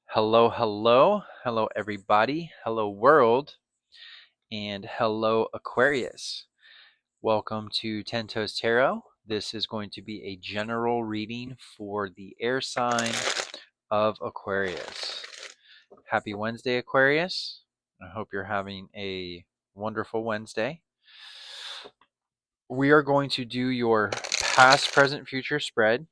Hello, hello, hello, everybody. Hello, world, and hello, Aquarius. Welcome to TenToesTarot. This is going to be a general reading for the air sign of Aquarius. Happy Wednesday, Aquarius. I hope you're having a wonderful Wednesday. We are going to do your past, present, future spread.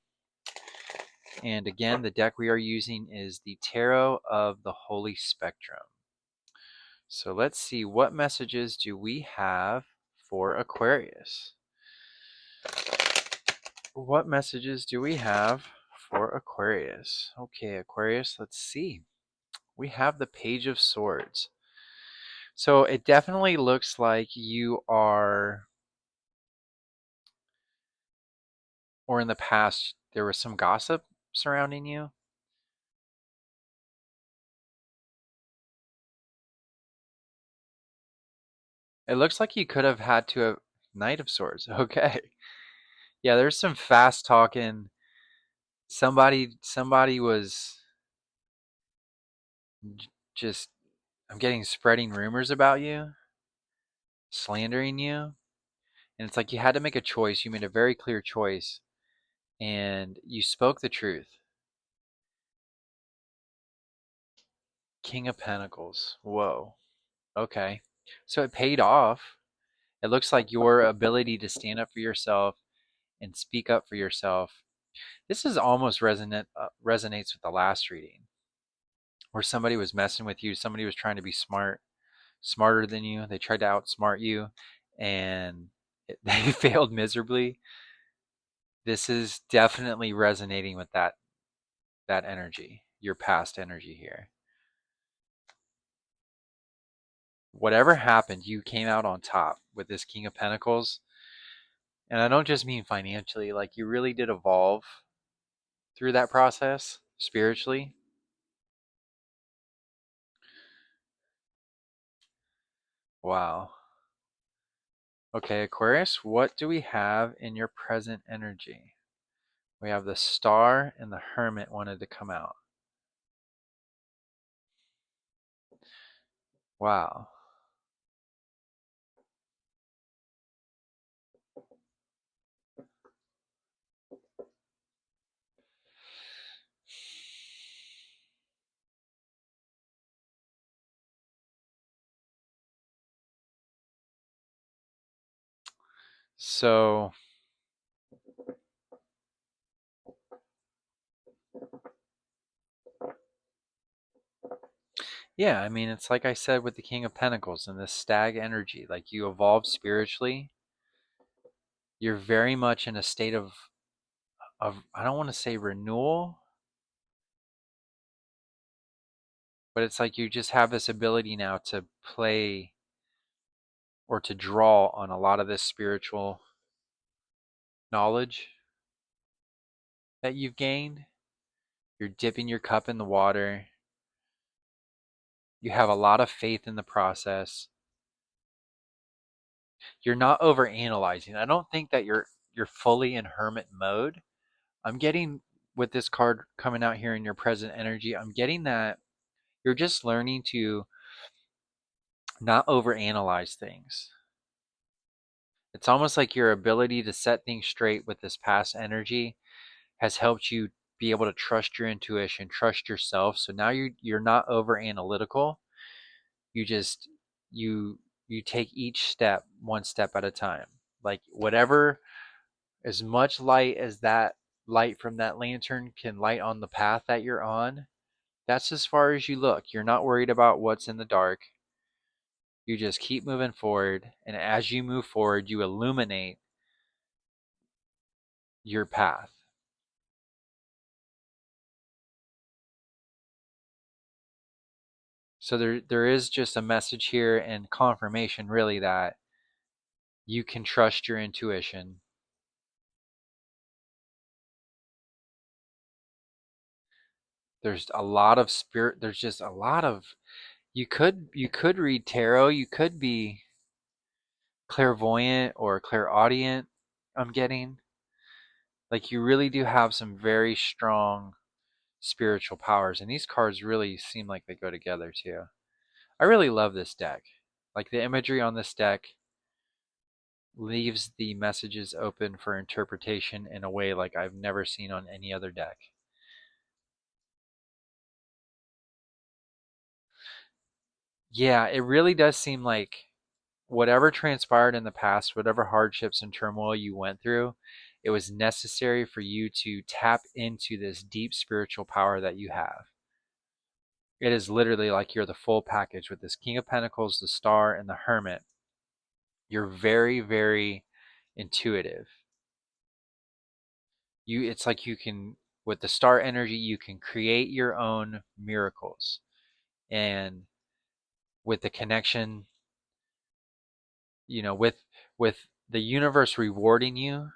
And again, the deck we are using is the Tarot of the Holy Spectrum. So let's see, what messages do we have for Aquarius? What messages do we have for Aquarius? Okay, Aquarius, let's see. We have the Page of Swords. So it definitely looks like you are, or in the past, there was some gossip surrounding you. It looks like you could have had to have Knight of Swords. Okay. Yeah, there's some fast talking. Somebody was just, I'm getting spreading rumors about you, slandering you. And it's like you had to make a choice. You made a very clear choice and you spoke the truth. King of Pentacles. Whoa. Okay. So it paid off. It looks like your ability to stand up for yourself and speak up for yourself. This is almost resonates with the last reading where somebody was messing with you. Somebody was trying to be smarter than you. They tried to outsmart you and they failed miserably. This is definitely resonating with that energy, your past energy here. Whatever happened, you came out on top with this King of Pentacles. And I don't just mean financially, like you really did evolve through that process spiritually. Wow. Okay, Aquarius, what do we have in your present energy? We have the Star and the Hermit wanted to come out. Wow. So, yeah, I mean, it's like I said with the King of Pentacles and this stag energy, like you evolved spiritually. You're very much in a state of I don't want to say renewal, but it's like you just have this ability now to play or to draw on a lot of this spiritual knowledge that you've gained. You're dipping your cup in the water. You have a lot of faith in the process. You're not over analyzing. I don't think that you're fully in hermit mode. I'm getting with this card coming out here in your present energy, I'm getting that you're just learning to not over analyze things. It's almost like your ability to set things straight with this past energy has helped you be able to trust your intuition, trust yourself. So now you're not over analytical. You just you you take each step one step at a time. Like whatever, as much light as that light from that lantern can light on the path that you're on, that's as far as you look. You're not worried about what's in the dark. You just keep moving forward, and as you move forward, you illuminate your path. So there is just a message here and confirmation really that you can trust your intuition. There's a lot of spirit, there's just a lot of, you could read tarot, you could be clairvoyant or clairaudient, I'm getting. Like you really do have some very strong spiritual powers. And these cards really seem like they go together too. I really love this deck. Like the imagery on this deck leaves the messages open for interpretation in a way like I've never seen on any other deck. Yeah, it really does seem like whatever transpired in the past, whatever hardships and turmoil you went through, it was necessary for you to tap into this deep spiritual power that you have. It is literally like you're the full package with this King of Pentacles, the Star, and the Hermit. You're very, very intuitive. It's like you can, with the Star energy, you can create your own miracles. And with the connection, with the universe rewarding you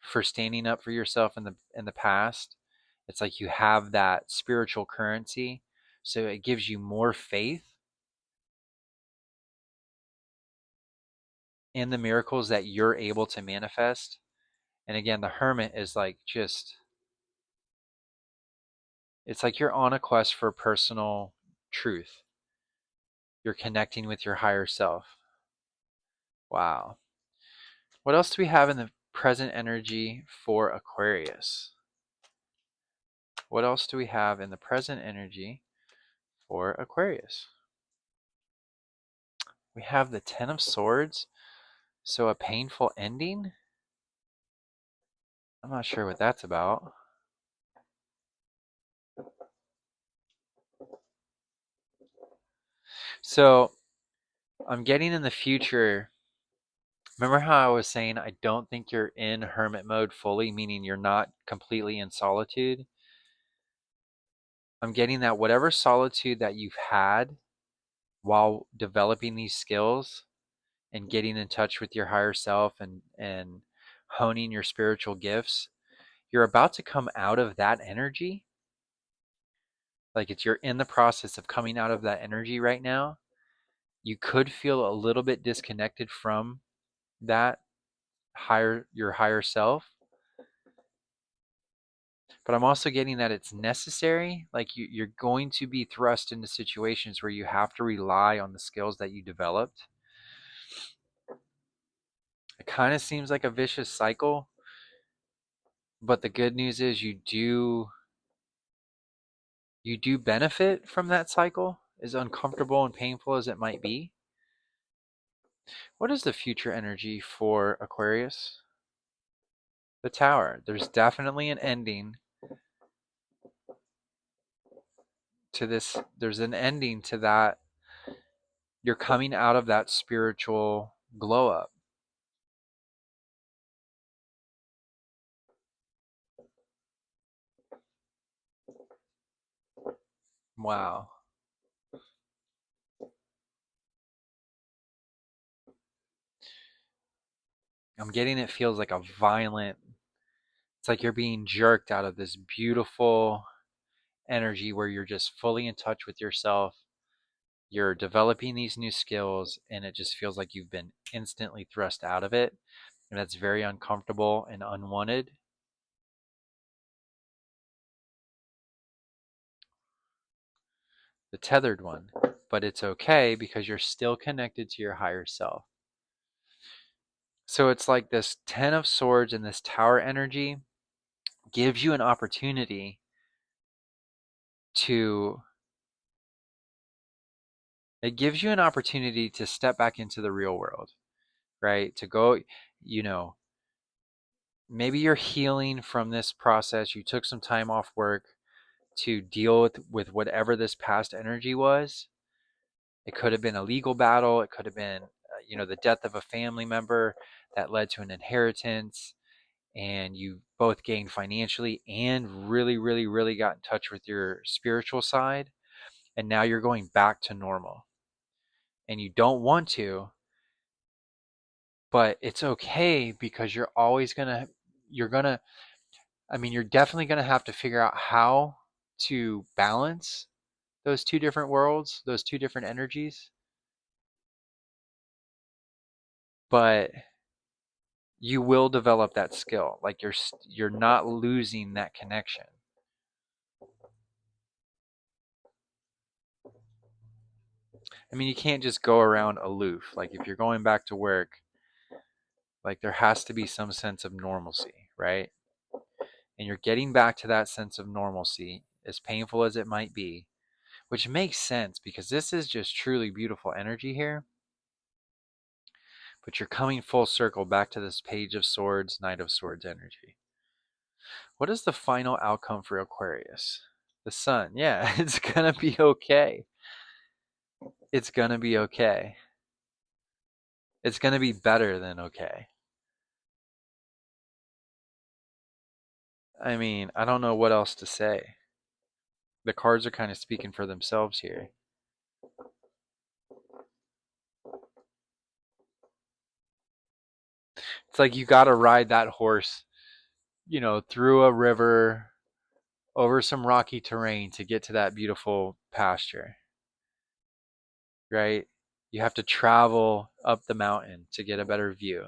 for standing up for yourself in the past, it's like you have that spiritual currency, so it gives you more faith in the miracles that you're able to manifest. And again, the Hermit is like just, it's like you're on a quest for personal truth. You're connecting with your higher self. Wow. What else do we have in the present energy for Aquarius? What else do we have in the present energy for Aquarius? We have the Ten of Swords. So a painful ending? I'm not sure what that's about. So I'm getting in the future. Remember how I was saying I don't think you're in hermit mode fully, meaning you're not completely in solitude? I'm getting that whatever solitude that you've had while developing these skills and getting in touch with your higher self and honing your spiritual gifts, you're about to come out of that energy. Like you're in the process of coming out of that energy right now. You could feel a little bit disconnected from that your higher self, but I'm also getting that it's necessary. Like you're going to be thrust into situations where you have to rely on the skills that you developed. It kind of seems like a vicious cycle, but the good news is you do benefit from that cycle, as uncomfortable and painful as it might be. What is the future energy for Aquarius? The Tower. There's definitely an ending to this. There's an ending to that. You're coming out of that spiritual glow up. Wow. I'm getting it feels like a violent, it's like you're being jerked out of this beautiful energy where you're just fully in touch with yourself. You're developing these new skills, and it just feels like you've been instantly thrust out of it. And that's very uncomfortable and unwanted. The tethered one. But it's okay because you're still connected to your higher self. So it's like this Ten of Swords and this Tower energy gives you an opportunity to step back into the real world, right? To go, you know, maybe you're healing from this process. You took some time off work to deal with whatever this past energy was. It could have been a legal battle. It could have been, the death of a family member that led to an inheritance, and you both gained financially and really, really, really got in touch with your spiritual side. And now you're going back to normal. And you don't want to, but it's okay because you're definitely gonna have to figure out how to balance those two different worlds, those two different energies. But you will develop that skill. Like you're not losing that connection. I mean, you can't just go around aloof. Like if you're going back to work, like there has to be some sense of normalcy, right? And you're getting back to that sense of normalcy, as painful as it might be, which makes sense because this is just truly beautiful energy here. But you're coming full circle back to this Page of Swords, Knight of Swords energy. What is the final outcome for Aquarius? The Sun. Yeah, it's going to be okay. It's going to be okay. It's going to be better than okay. I mean, I don't know what else to say. The cards are kind of speaking for themselves here. It's like you got to ride that horse, through a river, over some rocky terrain to get to that beautiful pasture, right? You have to travel up the mountain to get a better view.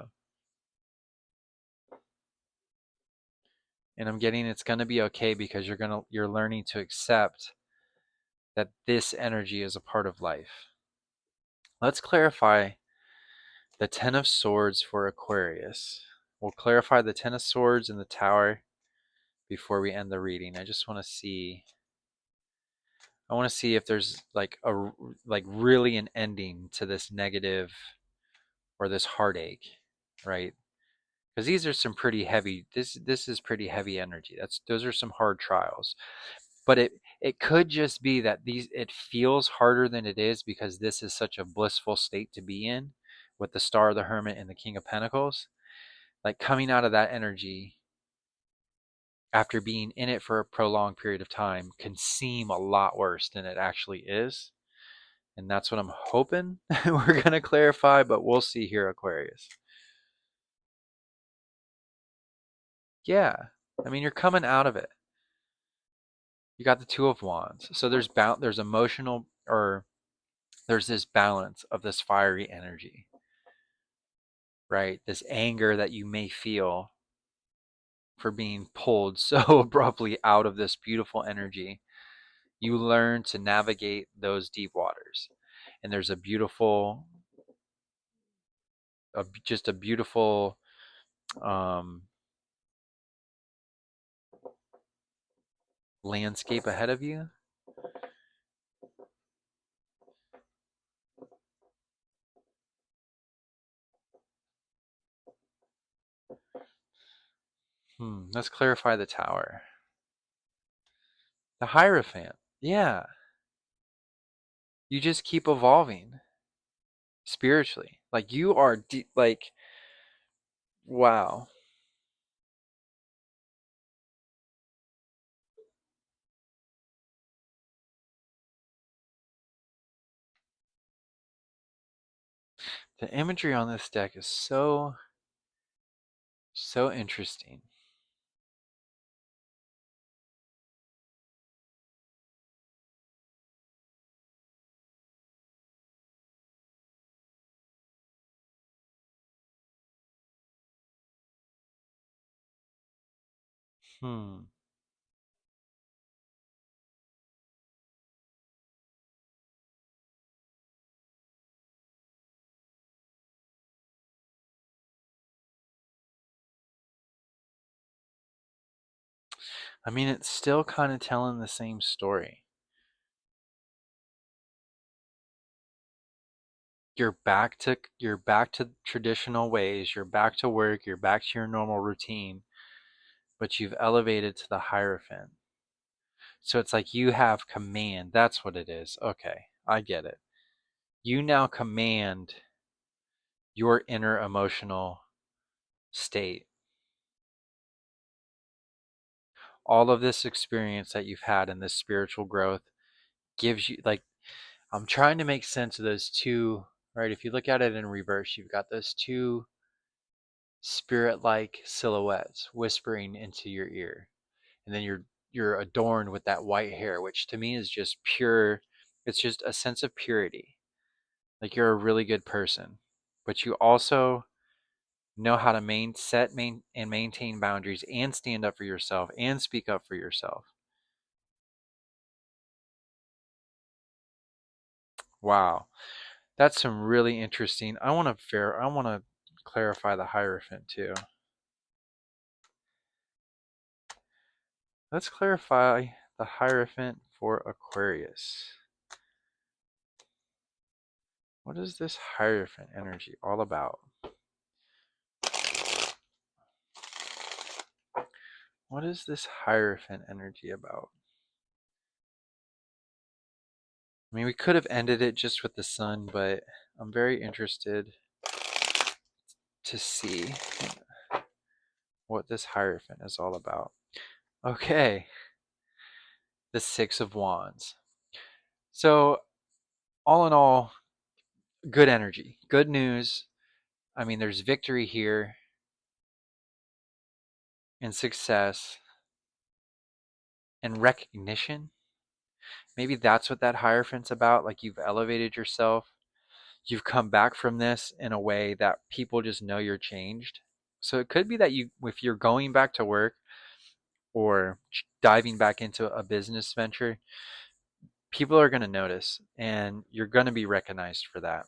And I'm getting it's going to be okay because you're learning to accept that this energy is a part of life. Let's clarify the 10 of Swords for Aquarius. We'll clarify the 10 of Swords and the Tower before we end the reading. I want to see if there's like really an ending to this negative or this heartache, right? Because these are some pretty heavy. This is pretty heavy energy. Those are some hard trials. But it could just be that it feels harder than it is because this is such a blissful state to be in, with the Star of the Hermit and the King of Pentacles. Like coming out of that energy after being in it for a prolonged period of time can seem a lot worse than it actually is. And that's what I'm hoping we're going to clarify, but we'll see here, Aquarius. Yeah. I mean, you're coming out of it. You got the Two of Wands. So there's emotional, or there's this balance of this fiery energy, right? This anger that you may feel for being pulled so abruptly out of this beautiful energy. You learn to navigate those deep waters. And there's just a beautiful um, landscape ahead of you. Let's clarify the Tower. The Hierophant. Yeah. You just keep evolving spiritually. Like you are like, wow. The imagery on this deck is so interesting. Hmm. I mean, it's still kind of telling the same story. You're back to traditional ways, you're back to work, you're back to your normal routine, but you've elevated to the Hierophant. So it's like you have command. That's what it is. Okay, I get it. You now command your inner emotional state. All of this experience that you've had in this spiritual growth gives you, like, I'm trying to make sense of those two, right? If you look at it in reverse, you've got those two spirit-like silhouettes whispering into your ear. And then you're adorned with that white hair, which to me is just pure. It's just a sense of purity. Like you're a really good person, but you also know how to and maintain boundaries and stand up for yourself and speak up for yourself. Wow. That's some really interesting. I want to clarify the Hierophant too. Let's clarify the Hierophant for Aquarius. What is this Hierophant energy all about? What is this Hierophant energy about? I mean, we could have ended it just with the sun, but I'm very interested to see what this Hierophant is all about. Okay, the Six of Wands. So, all in all, good energy, good news. I mean, there's victory here and success and recognition. Maybe that's what that Hierophant's about. Like you've elevated yourself, you've come back from this in a way that people just know you're changed. So it could be that if you're going back to work or diving back into a business venture, people are going to notice and you're going to be recognized for that.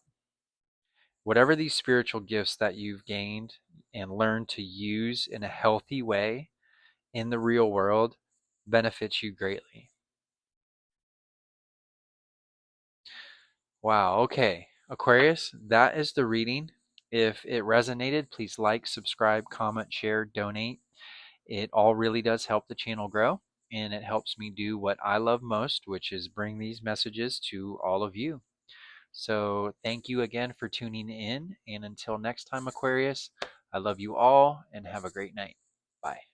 Whatever these spiritual gifts that you've gained and learned to use in a healthy way in the real world benefits you greatly. Wow, okay. Aquarius, that is the reading. If it resonated, please like, subscribe, comment, share, donate. It all really does help the channel grow, and it helps me do what I love most, which is bring these messages to all of you. So thank you again for tuning in, and until next time, Aquarius, I love you all, and have a great night. Bye.